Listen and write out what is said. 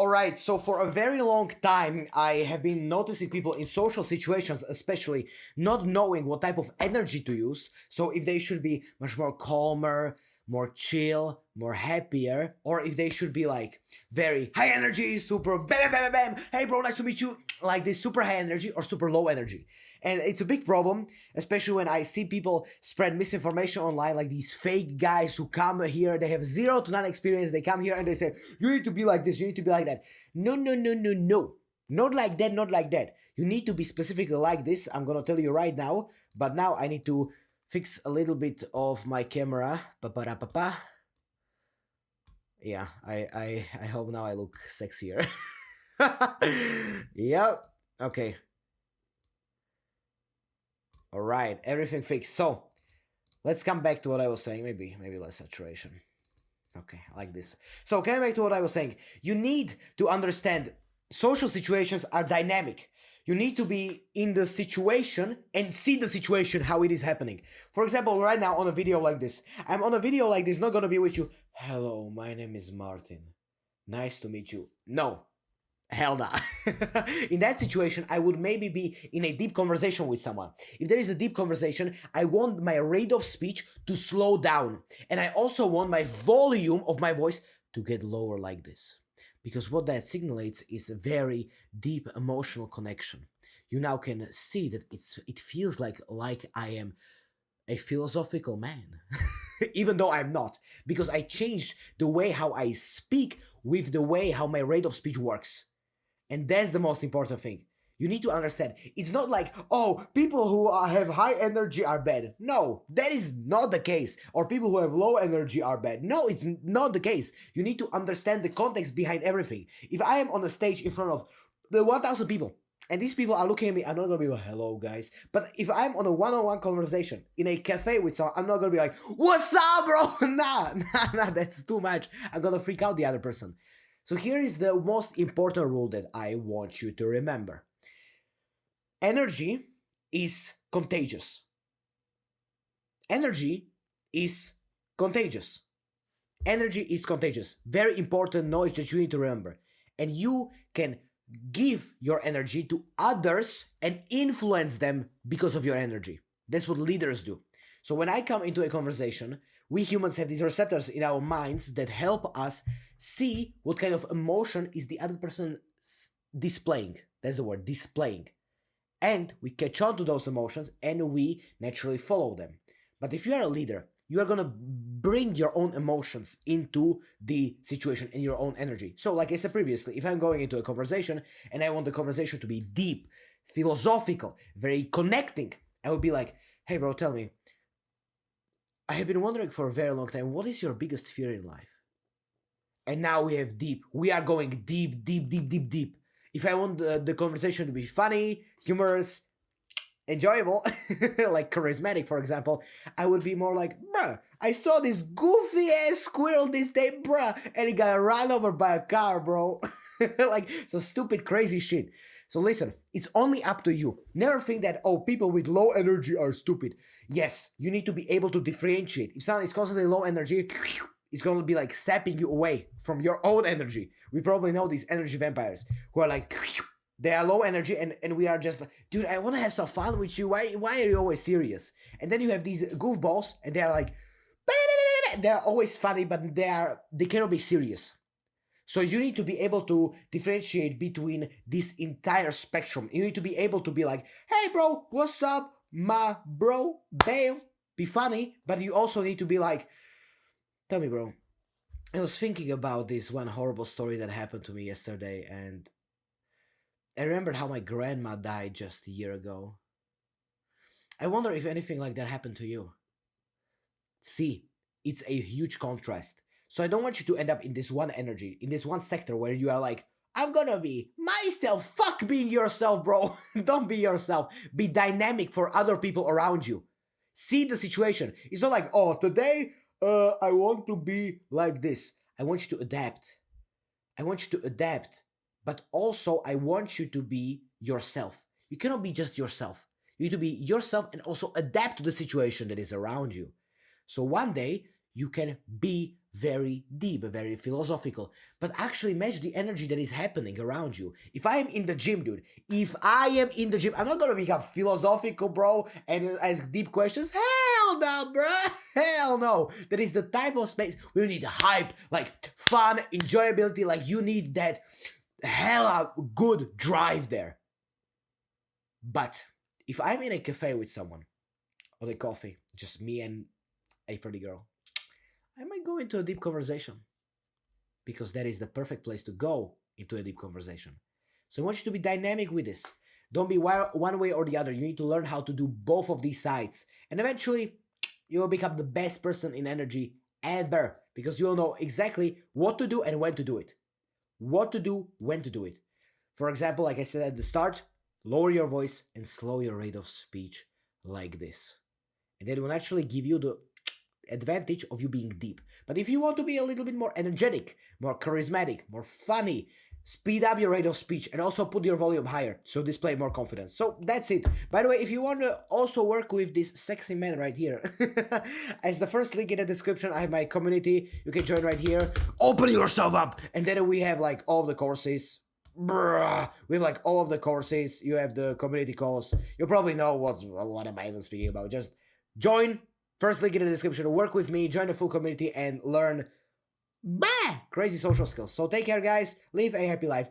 Alright, so for a very long time, I have been noticing people in social situations, especially not knowing what type of energy to use. So if they should be much more calmer, more chill, more happier, or if they should be like very high energy, super bam, bam, bam, bam, bam, hey bro, nice to meet you, like this super high energy or super low energy. And it's a big problem, especially when I see people spread misinformation online, like these fake guys who come here, they have zero to none experience, they come here and they say, you need to be like this, you need to be like that. No, no, no, no, no. Not like that, not like that. You need to be specifically like this, I'm gonna tell you right now, but now I need to fix a little bit of my camera. Pa-pa-ra-pa-pa. Yeah, I hope now I look sexier. Yep. Okay. All right, everything fixed. So let's come back to what I was saying. Maybe less saturation. Okay, like this. So coming back to what I was saying, you need to understand social situations are dynamic. You need to be in the situation and see the situation how it is happening. For example, right now on a video like this, I'm on a video like this, not gonna be with you. Hello, my name is Martin. Nice to meet you. No, hell nah. In that situation, I would maybe be in a deep conversation with someone. If there is a deep conversation, I want my rate of speech to slow down. And I also want my volume of my voice to get lower like this. Because what that signals is a very deep emotional connection. You now can see that it feels like I am a philosophical man. Even though I'm not. Because I changed the way how I speak with the way how my rate of speech works. And that's the most important thing. You need to understand. It's not like, oh, people who have high energy are bad. No, that is not the case. Or people who have low energy are bad. No, it's not the case. You need to understand the context behind everything. If I am on a stage in front of the 1,000 people, and these people are looking at me, I'm not gonna be like, hello guys. But if I'm on a one-on-one conversation in a cafe with someone, I'm not gonna be like, what's up, bro? Nah, that's too much. I'm gonna freak out the other person. So here is the most important rule that I want you to remember. Energy is contagious. Energy is contagious. Energy is contagious. Very important knowledge that you need to remember. And you can give your energy to others and influence them because of your energy. That's what leaders do. So when I come into a conversation, we humans have these receptors in our minds that help us see what kind of emotion is the other person displaying. That's the word, displaying. And we catch on to those emotions and we naturally follow them. But if you are a leader, you are going to bring your own emotions into the situation and your own energy. So like I said previously, if I'm going into a conversation and I want the conversation to be deep, philosophical, very connecting, I would be like, hey bro, tell me, I have been wondering for a very long time, what is your biggest fear in life? And now we have deep. We are going deep, deep, deep, deep, deep. If I want the conversation to be funny, humorous, enjoyable, like charismatic, for example, I would be more like, bruh, I saw this goofy ass squirrel this day, bruh, and he got run over by a car, bro. Like, some stupid, crazy shit. So listen, it's only up to you. Never think that, oh, people with low energy are stupid. Yes, you need to be able to differentiate. If someone is constantly low energy, it's going to be like sapping you away from your own energy. We probably know these energy vampires who are like, they are low energy and we are just like, dude, I want to have some fun with you. Why are you always serious? And then you have these goofballs and they are like, they're always funny, but they cannot be serious. So you need to be able to differentiate between this entire spectrum. You need to be able to be like, hey bro, what's up, my bro? Bam, be funny, but you also need to be like, tell me bro, I was thinking about this one horrible story that happened to me yesterday and I remembered how my grandma died just a year ago. I wonder if anything like that happened to you. See, it's a huge contrast. So I don't want you to end up in this one energy, in this one sector where you are like, I'm gonna be myself. Fuck being yourself, bro. Don't be yourself. Be dynamic for other people around you. See the situation. It's not like, oh, today I want to be like this. I want you to adapt. I want you to adapt. But also, I want you to be yourself. You cannot be just yourself. You need to be yourself and also adapt to the situation that is around you. So one day, you can be very deep, very philosophical. But actually match the energy that is happening around you. If I am in the gym, dude, if I am in the gym, I'm not gonna become philosophical, bro, and ask deep questions. Hell no, bro. Hell no. That is the type of space where you need hype, like fun, enjoyability, like you need that hella good drive there. But if I'm in a cafe with someone, or a coffee, just me and a pretty girl, I might go into a deep conversation because that is the perfect place to go into a deep conversation. So I want you to be dynamic with this. Don't be one way or the other. You need to learn how to do both of these sides. And eventually, you will become the best person in energy ever because you will know exactly what to do and when to do it. What to do, when to do it. For example, like I said at the start, lower your voice and slow your rate of speech like this. And that will actually give you the advantage of you being deep. But if you want to be a little bit more energetic, more charismatic, more funny, speed up your rate of speech and also put your volume higher so display more confidence. So that's it. By the way, if you want to also work with this sexy man right here, as the first link in the description, I have my community. You can join right here. Open yourself up. And then we have like all of the courses. We have like all of the courses. You have the community calls. You probably know what am I even speaking about. Just join. First link in the description. Work with me. Join the full community and learn crazy social skills. So take care, guys. Live a happy life.